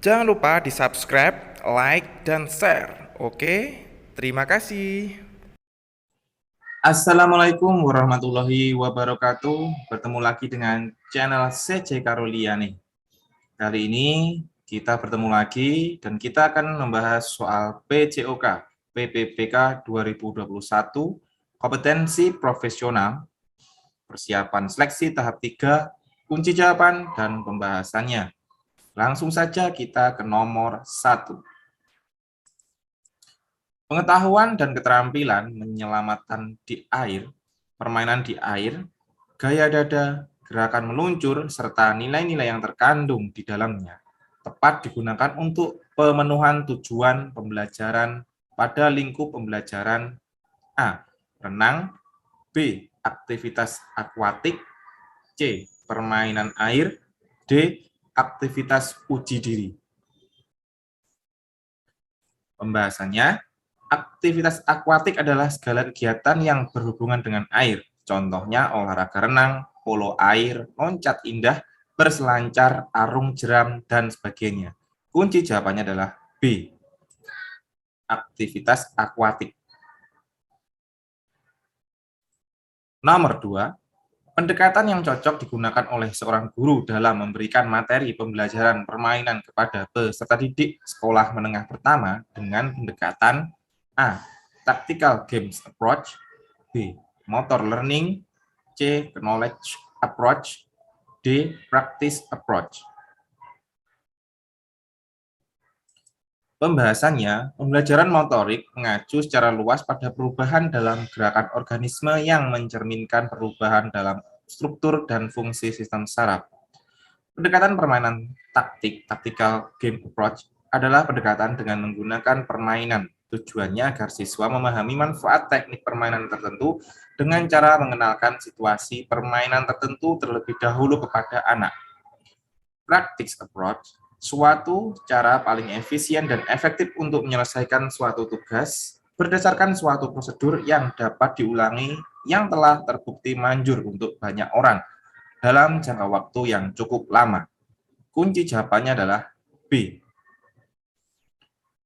Jangan lupa di-subscribe, like, dan share. Oke, terima kasih. Assalamualaikum warahmatullahi wabarakatuh. Bertemu lagi dengan channel CC Karolia nih. Kali ini kita bertemu lagi dan kita akan membahas soal PJOK, PPPK 2021, kompetensi profesional, persiapan seleksi tahap 3, kunci jawaban dan pembahasannya. Langsung saja kita ke nomor 1. Pengetahuan dan keterampilan menyelamatkan di air, permainan di air, gaya dada, gerakan meluncur, serta nilai-nilai yang terkandung di dalamnya tepat digunakan untuk pemenuhan tujuan pembelajaran pada lingkup pembelajaran A. Renang, B. Aktivitas akuatik, C. Permainan air, D. Aktivitas uji diri. Pembahasannya, aktivitas akuatik adalah segala kegiatan yang berhubungan dengan air. Contohnya olahraga renang, polo air, loncat indah, berselancar, arung jeram, dan sebagainya. Kunci jawabannya adalah B. Aktivitas akuatik. Nomor 2, pendekatan yang cocok digunakan oleh seorang guru dalam memberikan materi pembelajaran permainan kepada peserta didik sekolah menengah pertama dengan pendekatan A. Tactical Games Approach, B. Motor Learning, C. Knowledge Approach, D. Practice Approach. Pembahasannya, pembelajaran motorik mengacu secara luas pada perubahan dalam gerakan organisme yang mencerminkan perubahan dalam struktur dan fungsi sistem saraf. Pendekatan permainan taktik, tactical game approach, adalah pendekatan dengan menggunakan permainan. Tujuannya agar siswa memahami manfaat teknik permainan tertentu dengan cara mengenalkan situasi permainan tertentu terlebih dahulu kepada anak. Practice approach, suatu cara paling efisien dan efektif untuk menyelesaikan suatu tugas berdasarkan suatu prosedur yang dapat diulangi yang telah terbukti manjur untuk banyak orang dalam jangka waktu yang cukup lama. Kunci jawabannya adalah B.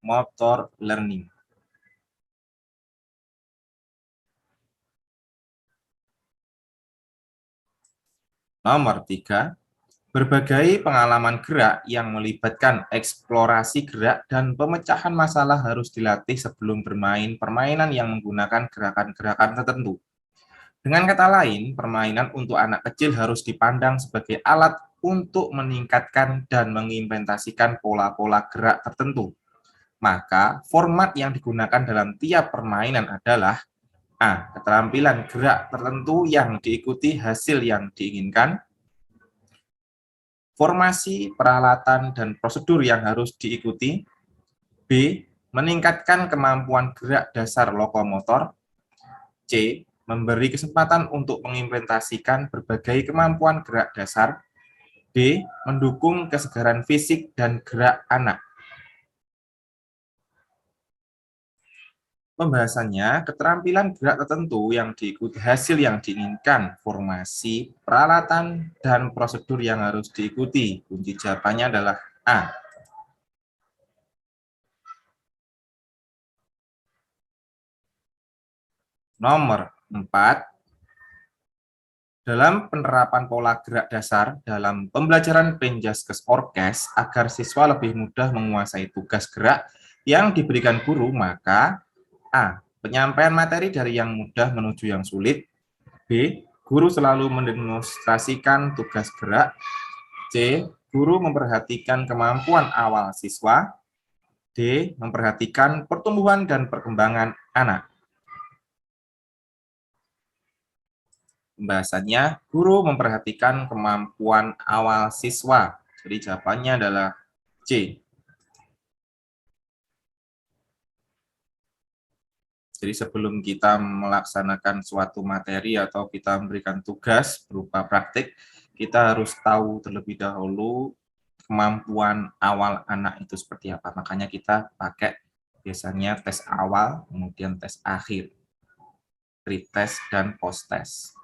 Motor learning. Nomor 3, berbagai pengalaman gerak yang melibatkan eksplorasi gerak dan pemecahan masalah harus dilatih sebelum bermain permainan yang menggunakan gerakan-gerakan tertentu. Dengan kata lain, permainan untuk anak kecil harus dipandang sebagai alat untuk meningkatkan dan mengimplementasikan pola-pola gerak tertentu. Maka, format yang digunakan dalam tiap permainan adalah A. Keterampilan gerak tertentu yang diikuti hasil yang diinginkan, formasi, peralatan, dan prosedur yang harus diikuti, B. Meningkatkan kemampuan gerak dasar lokomotor, C. Memberi kesempatan untuk mengimplementasikan berbagai kemampuan gerak dasar, D. Mendukung kesegaran fisik dan gerak anak. Pembahasannya, keterampilan gerak tertentu yang diikuti hasil yang diinginkan, formasi, peralatan, dan prosedur yang harus diikuti. Kunci jawabannya adalah A. Nomor 4, dalam penerapan pola gerak dasar dalam pembelajaran Penjaskes Orkes agar siswa lebih mudah menguasai tugas gerak yang diberikan guru, maka A. Penyampaian materi dari yang mudah menuju yang sulit, B. Guru selalu mendemonstrasikan tugas gerak, C. Guru memperhatikan kemampuan awal siswa, D. Memperhatikan pertumbuhan dan perkembangan anak. Pembahasannya, guru memperhatikan kemampuan awal siswa. Jadi jawabannya adalah C. Jadi sebelum kita melaksanakan suatu materi atau kita memberikan tugas berupa praktik, kita harus tahu terlebih dahulu kemampuan awal anak itu seperti apa. Makanya kita pakai biasanya tes awal, kemudian tes akhir, pretest dan post-test.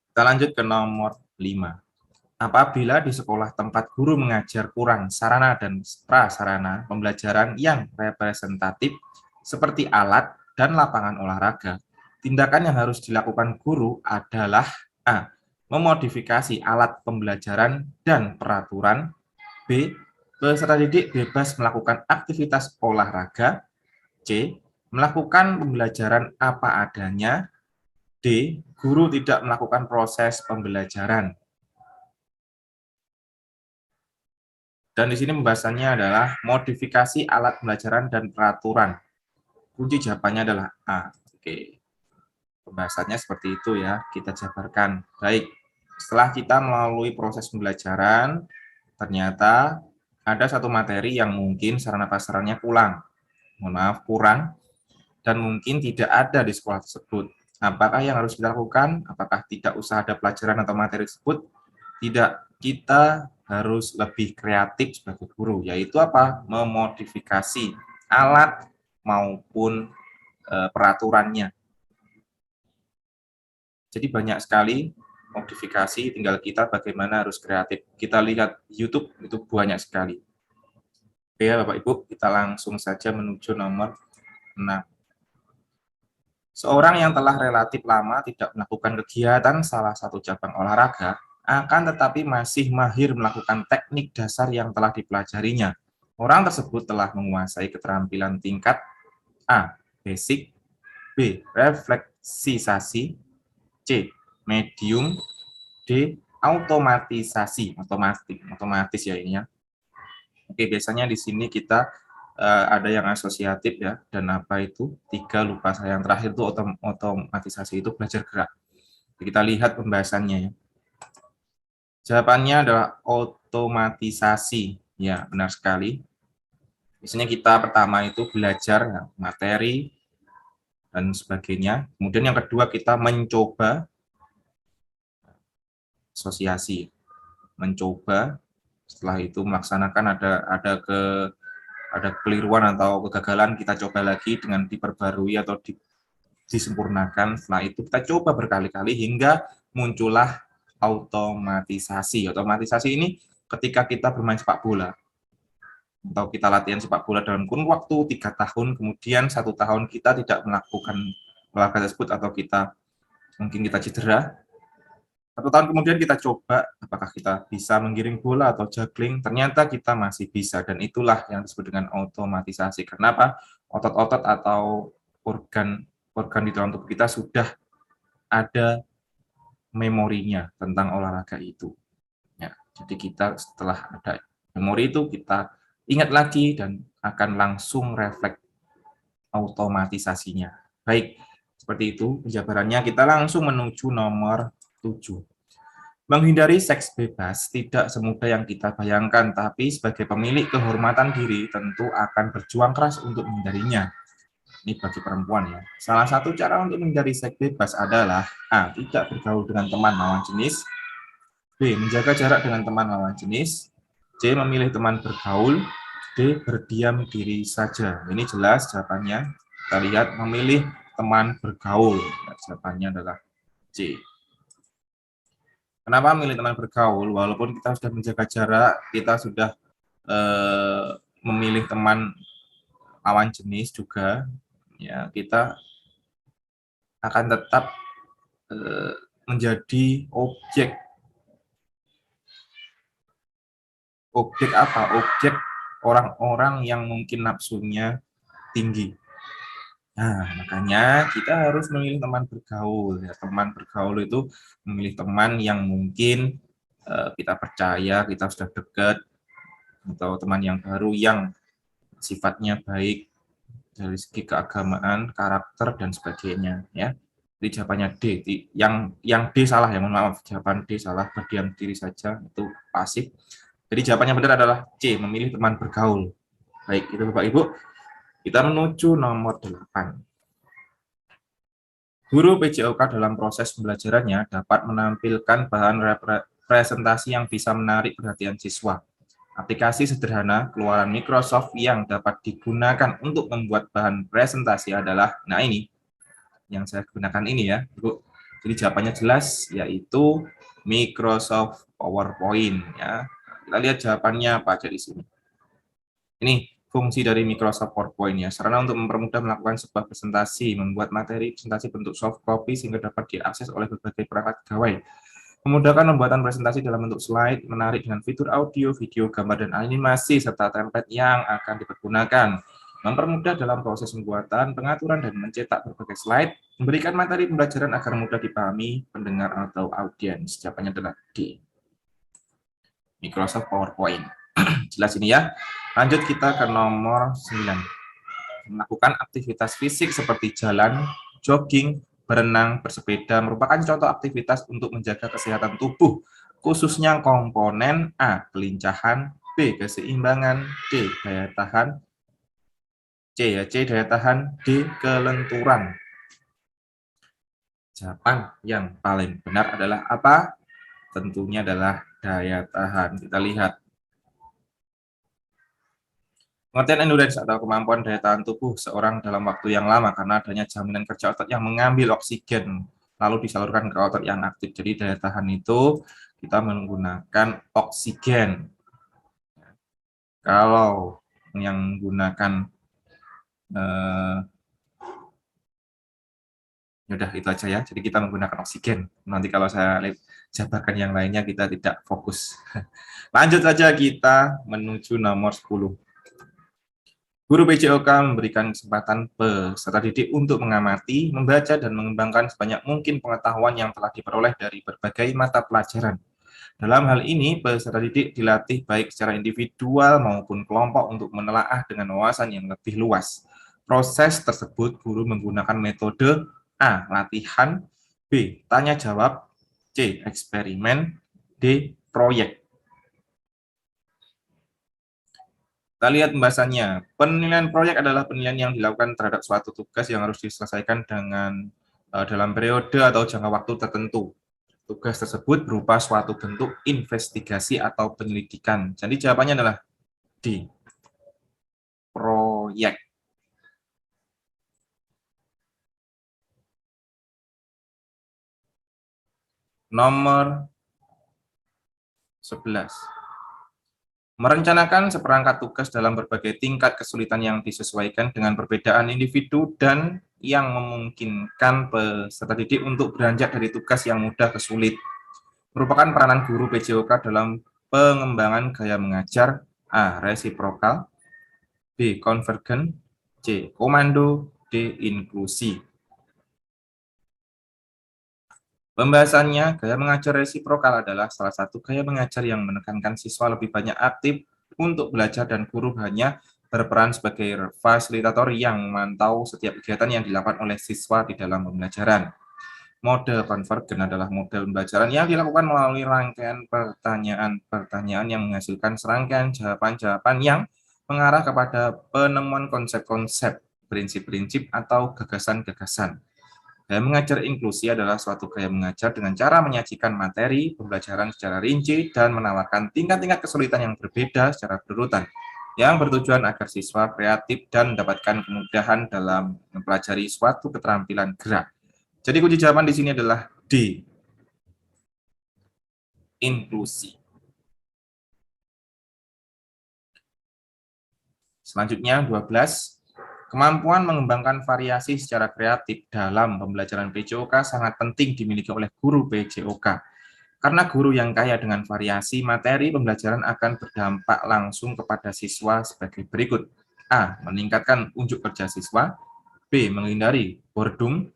Kita lanjut ke nomor 5. Apabila di sekolah tempat guru mengajar kurang sarana dan prasarana pembelajaran yang representatif seperti alat dan lapangan olahraga, tindakan yang harus dilakukan guru adalah A. Memodifikasi alat pembelajaran dan peraturan. B. Peserta didik bebas melakukan aktivitas olahraga. C. Melakukan pembelajaran apa adanya. D. Guru tidak melakukan proses pembelajaran. Dan di sini pembahasannya adalah modifikasi alat pembelajaran dan peraturan. Kunci jawabannya adalah A. Oke. Pembahasannya seperti itu ya, kita jabarkan. Baik, setelah kita melalui proses pembelajaran, ternyata ada satu materi yang mungkin sarana prasarannya kurang, dan mungkin tidak ada di sekolah tersebut. Apakah yang harus kita lakukan? Apakah tidak usah ada pelajaran atau materi tersebut? Tidak, kita harus lebih kreatif sebagai guru, yaitu apa? Memodifikasi alat maupun peraturannya. Jadi banyak sekali modifikasi, tinggal kita bagaimana harus kreatif. Kita lihat YouTube itu banyak sekali. Oke ya Bapak Ibu, kita langsung saja menuju nomor 6. Seorang yang telah relatif lama tidak melakukan kegiatan salah satu cabang olahraga, akan tetapi masih mahir melakukan teknik dasar yang telah dipelajarinya. Orang tersebut telah menguasai keterampilan tingkat A. Basic, B. Refleksisasi, C. Medium, D. Otomatis ya ini ya. Oke, biasanya di sini kita ada yang asosiatif ya, dan apa itu 3 lupa saya. Yang terakhir itu otomatisasi, itu belajar gerak. Kita lihat pembahasannya ya. Jawabannya adalah otomatisasi. Ya, benar sekali. Biasanya kita pertama itu belajar ya, materi dan sebagainya. Kemudian yang kedua kita mencoba, asosiasi, mencoba. Setelah itu melaksanakan ada kekeliruan atau kegagalan, kita coba lagi dengan diperbarui atau disempurnakan. Setelah itu kita coba berkali-kali hingga muncullah otomatisasi. Otomatisasi ini ketika kita bermain sepak bola atau kita latihan sepak bola dalam kurun waktu 3 tahun, kemudian 1 tahun kita tidak melakukan olahraga tersebut atau mungkin kita cedera. 1 tahun kemudian kita coba apakah kita bisa menggiring bola atau juggling, ternyata kita masih bisa, dan itulah yang disebut dengan otomatisasi. Kenapa? Otot-otot atau organ di dalam tubuh kita sudah ada memorinya tentang olahraga itu. Ya, jadi kita setelah ada memori itu kita ingat lagi dan akan langsung refleks otomatisasinya. Baik, seperti itu penjabarannya. Kita langsung menuju nomor 7. Menghindari seks bebas tidak semudah yang kita bayangkan, tapi sebagai pemilik kehormatan diri tentu akan berjuang keras untuk menghindarinya. Ini bagi perempuan ya. Salah satu cara untuk menghindari seks bebas adalah A. Tidak bergaul dengan teman lawan jenis. B. Menjaga jarak dengan teman lawan jenis. C. Memilih teman bergaul. D. Berdiam diri saja. Ini jelas jawabannya. Kita lihat, memilih teman bergaul. Jawabannya adalah C. Kenapa memilih teman bergaul? Walaupun kita sudah menjaga jarak, kita sudah memilih teman lawan jenis juga, ya kita akan tetap menjadi objek apa? Objek orang-orang yang mungkin nafsunya tinggi. Nah, makanya kita harus memilih teman bergaul. Ya, teman bergaul itu memilih teman yang mungkin kita percaya, kita sudah dekat, atau teman yang baru yang sifatnya baik dari segi keagamaan, karakter dan sebagainya. Ya, jadi jawabannya D. Yang D salah ya, mohon maaf. Jawaban D salah, berdiam diri saja itu pasif. Jadi jawabannya benar adalah C, memilih teman bergaul. Baik, itu Bapak Ibu. Kita menuju nomor 8. Guru PJOK dalam proses pembelajarannya dapat menampilkan bahan presentasi yang bisa menarik perhatian siswa. Aplikasi sederhana keluaran Microsoft yang dapat digunakan untuk membuat bahan presentasi adalah, nah ini, yang saya gunakan ini ya, Bu. Jadi jawabannya jelas, yaitu Microsoft PowerPoint ya. Kita lihat jawabannya apa aja di sini. Ini fungsi dari Microsoft PowerPoint ya, sarana untuk mempermudah melakukan sebuah presentasi, membuat materi presentasi bentuk soft copy sehingga dapat diakses oleh berbagai perangkat gawai. Memudahkan pembuatan presentasi dalam bentuk slide, menarik dengan fitur audio, video, gambar, dan animasi, serta template yang akan dipergunakan. Mempermudah dalam proses pembuatan, pengaturan, dan mencetak berbagai slide, memberikan materi pembelajaran agar mudah dipahami pendengar atau audiens. Jawabannya adalah D. Microsoft PowerPoint. Jelas ini ya. Lanjut kita ke nomor 9. Melakukan aktivitas fisik seperti jalan, jogging, berenang, bersepeda merupakan contoh aktivitas untuk menjaga kesehatan tubuh, khususnya komponen A. Kelincahan, B. Keseimbangan, D. Daya tahan, C daya tahan, D. Kelenturan. Jawaban yang paling benar adalah apa? Tentunya adalah daya tahan. Kita lihat. Pengertian endurance atau kemampuan daya tahan tubuh seorang dalam waktu yang lama karena adanya jaminan kerja otot yang mengambil oksigen lalu disalurkan ke otot yang aktif. Jadi daya tahan itu kita menggunakan oksigen. Kalau yang menggunakan udah itu aja ya. Jadi kita menggunakan oksigen. Nanti kalau saya jabarkan yang lainnya kita tidak fokus. Lanjut saja kita menuju nomor 10. Guru PJOK memberikan kesempatan peserta didik untuk mengamati, membaca, dan mengembangkan sebanyak mungkin pengetahuan yang telah diperoleh dari berbagai mata pelajaran. Dalam hal ini, peserta didik dilatih baik secara individual maupun kelompok untuk menelaah dengan wawasan yang lebih luas. Proses tersebut guru menggunakan metode A. Latihan, B. Tanya jawab, C. Eksperimen, D. Proyek. Kita lihat pembahasannya. Penilaian proyek adalah penilaian yang dilakukan terhadap suatu tugas yang harus diselesaikan dengan dalam periode atau jangka waktu tertentu. Tugas tersebut berupa suatu bentuk investigasi atau penyelidikan. Jadi jawabannya adalah D. Proyek. Nomor 11. Merencanakan seperangkat tugas dalam berbagai tingkat kesulitan yang disesuaikan dengan perbedaan individu dan yang memungkinkan peserta didik untuk beranjak dari tugas yang mudah ke sulit. Merupakan peranan guru PJOK dalam pengembangan gaya mengajar. A. Resiprokal, B. Konvergen, C. Komando, D. Inklusi. Pembahasannya, gaya mengajar resiprokal adalah salah satu gaya mengajar yang menekankan siswa lebih banyak aktif untuk belajar dan guru hanya berperan sebagai fasilitator yang memantau setiap kegiatan yang dilakukan oleh siswa di dalam pembelajaran. Model konvergen adalah model pembelajaran yang dilakukan melalui rangkaian pertanyaan-pertanyaan yang menghasilkan serangkaian jawaban-jawaban yang mengarah kepada penemuan konsep-konsep, prinsip-prinsip, atau gagasan-gagasan. Gaya mengajar inklusi adalah suatu gaya mengajar dengan cara menyajikan materi pembelajaran secara rinci dan menawarkan tingkat-tingkat kesulitan yang berbeda secara berurutan, yang bertujuan agar siswa kreatif dan mendapatkan kemudahan dalam mempelajari suatu keterampilan gerak. Jadi kunci jawaban di sini adalah D. Inklusi. Selanjutnya 12. Kemampuan mengembangkan variasi secara kreatif dalam pembelajaran PJOK sangat penting dimiliki oleh guru PJOK. Karena guru yang kaya dengan variasi materi pembelajaran akan berdampak langsung kepada siswa sebagai berikut. A. Meningkatkan unjuk kerja siswa. B. Menghindari boredom.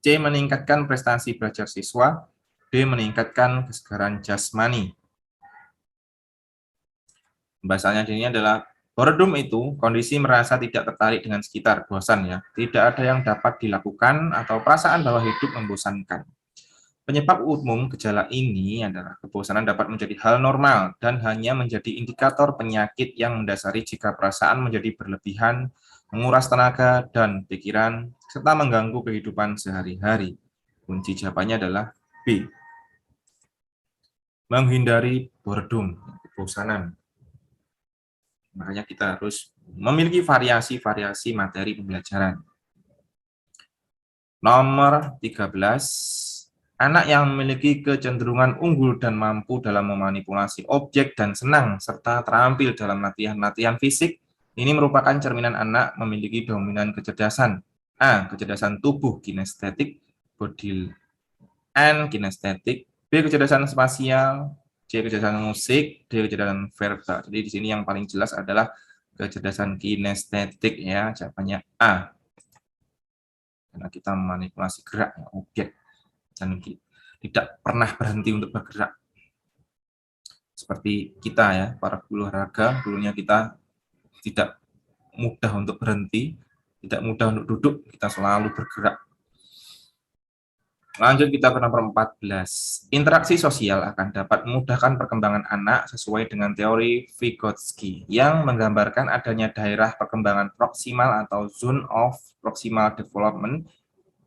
C. Meningkatkan prestasi belajar siswa. D. Meningkatkan kesegaran jasmani. Pembahasannya ini adalah boredom itu kondisi merasa tidak tertarik dengan sekitar, bosan ya. Tidak ada yang dapat dilakukan atau perasaan bahwa hidup membosankan. Penyebab umum gejala ini adalah kebosanan dapat menjadi hal normal dan hanya menjadi indikator penyakit yang mendasari jika perasaan menjadi berlebihan, menguras tenaga dan pikiran, serta mengganggu kehidupan sehari-hari. Kunci jawabannya adalah B. Menghindari boredom, kebosanan. Makanya kita harus memiliki variasi-variasi materi pembelajaran. Nomor 13, Anak yang memiliki kecenderungan unggul dan mampu dalam memanipulasi objek dan senang serta terampil dalam latihan-latihan fisik, ini merupakan cerminan anak memiliki dominan kecerdasan. A. Kecerdasan tubuh kinestetik, body and kinestetik. B. Kecerdasan spasial. C. Kecerdasan musik. D. Kecerdasan verbal. Jadi di sini yang paling jelas adalah kecerdasan kinestetik ya, jawabannya A. Karena kita memanipulasi gerak objek dan tidak pernah berhenti untuk bergerak. Seperti kita ya, para guru olahraga, dulunya kita tidak mudah untuk berhenti, tidak mudah untuk duduk, kita selalu bergerak. Lanjut kita ke nomor 14. Interaksi sosial akan dapat memudahkan perkembangan anak sesuai dengan teori Vygotsky yang menggambarkan adanya daerah perkembangan proksimal atau zone of proximal development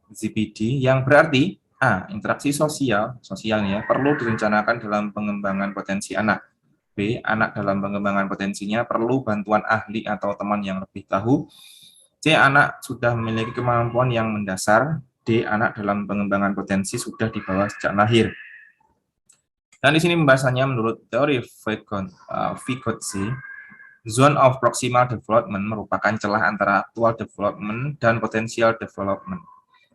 ZPD yang berarti A. Interaksi sosialnya perlu direncanakan dalam pengembangan potensi anak. B. Anak dalam pengembangan potensinya perlu bantuan ahli atau teman yang lebih tahu. C. Anak sudah memiliki kemampuan yang mendasar. D. Anak dalam pengembangan potensi sudah dibawa sejak lahir. Dan di sini pembahasannya menurut teori Vygotsky, zone of proximal development merupakan celah antara actual development dan potential development,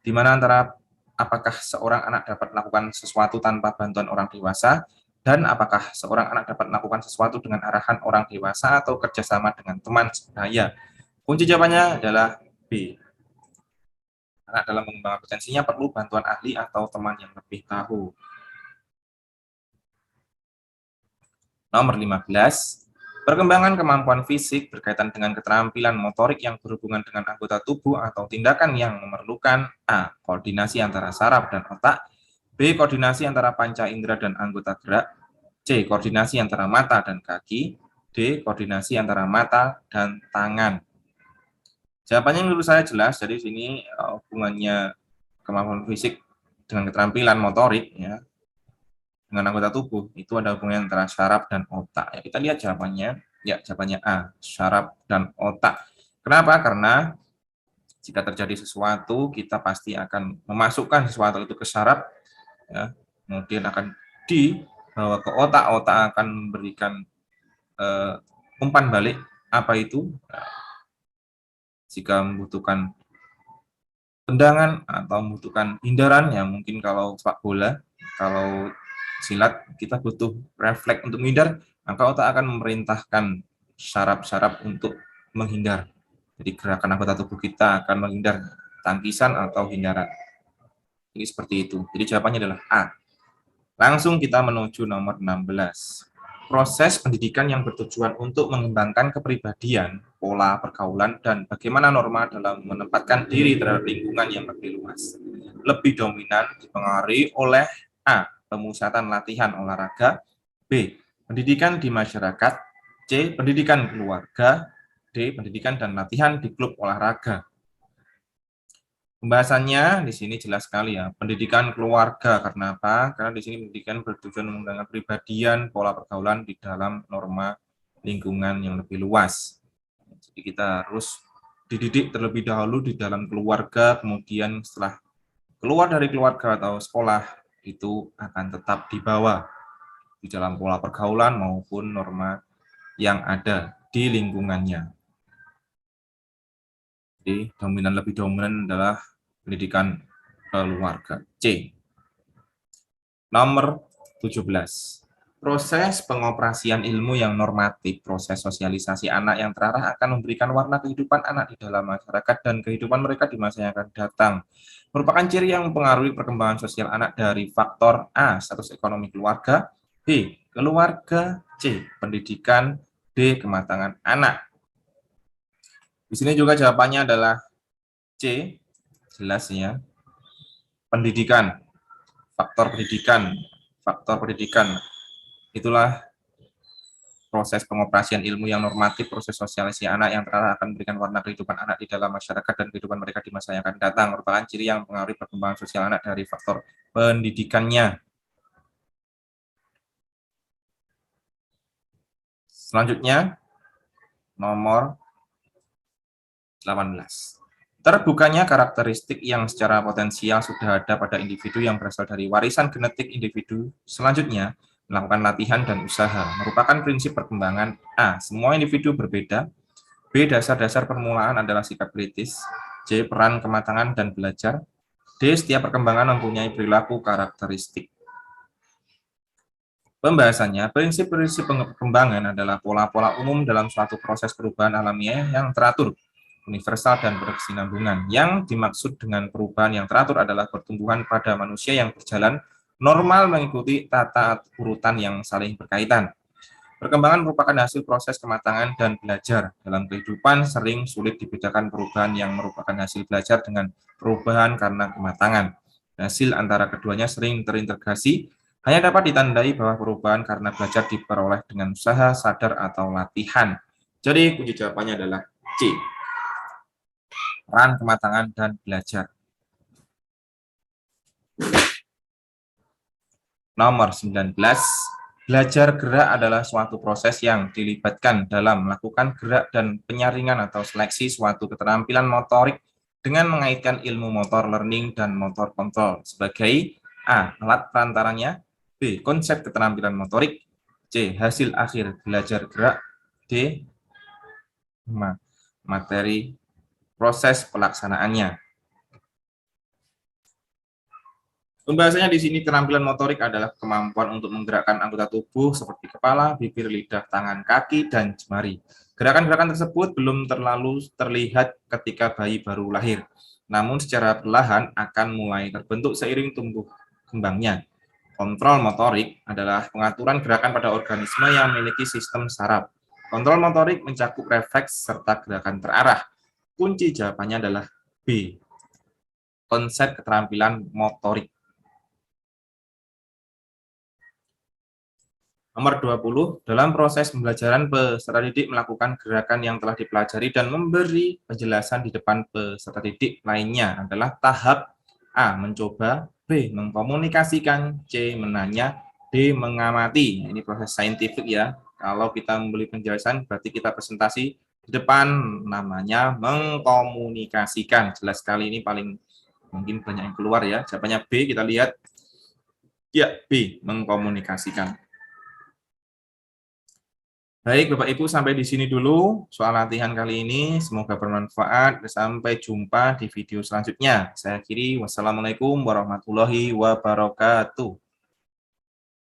di mana antara apakah seorang anak dapat melakukan sesuatu tanpa bantuan orang dewasa, dan apakah seorang anak dapat melakukan sesuatu dengan arahan orang dewasa atau kerjasama dengan teman sebaya. Kunci jawabannya adalah B. Anak dalam mengembangkan potensinya perlu bantuan ahli atau teman yang lebih tahu. Nomor 15. Perkembangan kemampuan fisik berkaitan dengan keterampilan motorik yang berhubungan dengan anggota tubuh atau tindakan yang memerlukan A. Koordinasi antara saraf dan otak. B. Koordinasi antara panca indera dan anggota gerak. C. Koordinasi antara mata dan kaki. D. Koordinasi antara mata dan tangan. Jawabannya menurut saya jelas, jadi sini hubungannya kemampuan fisik dengan keterampilan motorik ya, dengan anggota tubuh itu ada hubungan antara saraf dan otak. Ya, kita lihat jawabannya. Ya, jawabannya A, saraf dan otak. Kenapa? Karena jika terjadi sesuatu, kita pasti akan memasukkan sesuatu itu ke saraf, ya, kemudian akan dibawa ke otak. Otak akan memberikan umpan balik. Apa itu? Nah, jika membutuhkan tendangan atau membutuhkan hindaran, ya mungkin kalau sepak bola, kalau silat kita butuh refleks untuk menghindar, maka otak akan memerintahkan saraf-saraf untuk menghindar. Jadi gerakan anggota tubuh kita akan menghindar tangkisan atau hindaran. Jadi seperti itu. Jadi jawabannya adalah A. Langsung kita menuju nomor 16. Proses pendidikan yang bertujuan untuk mengembangkan kepribadian, pola pergaulan, dan bagaimana norma dalam menempatkan diri terhadap lingkungan yang lebih luas. Lebih dominan dipengaruhi oleh A. Pemusatan latihan olahraga. B. Pendidikan di masyarakat. C. Pendidikan keluarga. D. Pendidikan dan latihan di klub olahraga. Pembahasannya di sini jelas sekali ya, pendidikan keluarga. Karena apa? Karena di sini pendidikan bertujuan mengembangkan kepribadian, pola pergaulan di dalam norma lingkungan yang lebih luas. Jadi kita harus dididik terlebih dahulu di dalam keluarga, kemudian setelah keluar dari keluarga atau sekolah itu akan tetap dibawa di dalam pola pergaulan maupun norma yang ada di lingkungannya. Jadi lebih dominan adalah pendidikan keluarga. C. Nomor 17. Proses pengoperasian ilmu yang normatif, proses sosialisasi anak yang terarah akan memberikan warna kehidupan anak di dalam masyarakat dan kehidupan mereka di masa yang akan datang. Merupakan ciri yang mempengaruhi perkembangan sosial anak dari faktor A. Status ekonomi keluarga. B. Keluarga. C. Pendidikan. D. Kematangan anak. Di sini juga jawabannya adalah C, jelas ya. Pendidikan, faktor pendidikan. Itulah proses pengoperasian ilmu yang normatif, proses sosialisasi anak yang terarah akan memberikan warna kehidupan anak di dalam masyarakat dan kehidupan mereka di masa yang akan datang. Merupakan ciri yang mempengaruhi perkembangan sosial anak dari faktor pendidikannya. Selanjutnya, nomor 18. Terbukanya karakteristik yang secara potensial sudah ada pada individu yang berasal dari warisan genetik individu selanjutnya melakukan latihan dan usaha merupakan prinsip perkembangan. A. Semua individu berbeda. B. Dasar-dasar permulaan adalah sikap kritis. C. Peran kematangan dan belajar. D. Setiap perkembangan mempunyai perilaku karakteristik. Pembahasannya, prinsip-prinsip perkembangan adalah pola-pola umum dalam suatu proses perubahan alamiah yang teratur, universal, dan berkesinambungan. Yang dimaksud dengan perubahan yang teratur adalah pertumbuhan pada manusia yang berjalan normal mengikuti tata urutan yang saling berkaitan. Perkembangan merupakan hasil proses kematangan dan belajar. Dalam kehidupan sering sulit dibedakan perubahan yang merupakan hasil belajar dengan perubahan karena kematangan. Hasil antara keduanya sering terintegrasi, hanya dapat ditandai bahwa perubahan karena belajar diperoleh dengan usaha, sadar, atau latihan. Jadi kunci jawabannya adalah C. Peran kematangan dan belajar. Nomor 19. Belajar gerak adalah suatu proses yang dilibatkan dalam melakukan gerak dan penyaringan atau seleksi suatu keterampilan motorik dengan mengaitkan ilmu motor learning dan motor kontrol sebagai A. Alat perantaranya, B. Konsep keterampilan motorik, C. Hasil akhir belajar gerak, D. Materi proses pelaksanaannya. Pembahasannya di sini keterampilan motorik adalah kemampuan untuk menggerakkan anggota tubuh seperti kepala, bibir, lidah, tangan, kaki, dan jemari. Gerakan-gerakan tersebut belum terlalu terlihat ketika bayi baru lahir, namun secara perlahan akan mulai terbentuk seiring tumbuh kembangnya. Kontrol motorik adalah pengaturan gerakan pada organisme yang memiliki sistem saraf. Kontrol motorik mencakup refleks serta gerakan terarah. Kunci jawabannya adalah B. Konsep keterampilan motorik. Nomor 20, dalam proses pembelajaran peserta didik melakukan gerakan yang telah dipelajari dan memberi penjelasan di depan peserta didik lainnya adalah tahap A. Mencoba, B. Mengkomunikasikan, C. Menanya, D. Mengamati. Ini proses saintifik ya. Kalau kita memberi penjelasan berarti kita presentasi di depan, namanya mengkomunikasikan. Jelas sekali ini paling mungkin banyak yang keluar ya. Jawabannya B, kita lihat. Ya, B. Mengkomunikasikan. Baik, Bapak Ibu, sampai di sini dulu soal latihan kali ini. Semoga bermanfaat. Sampai jumpa di video selanjutnya. Saya akhiri. Wassalamualaikum warahmatullahi wabarakatuh.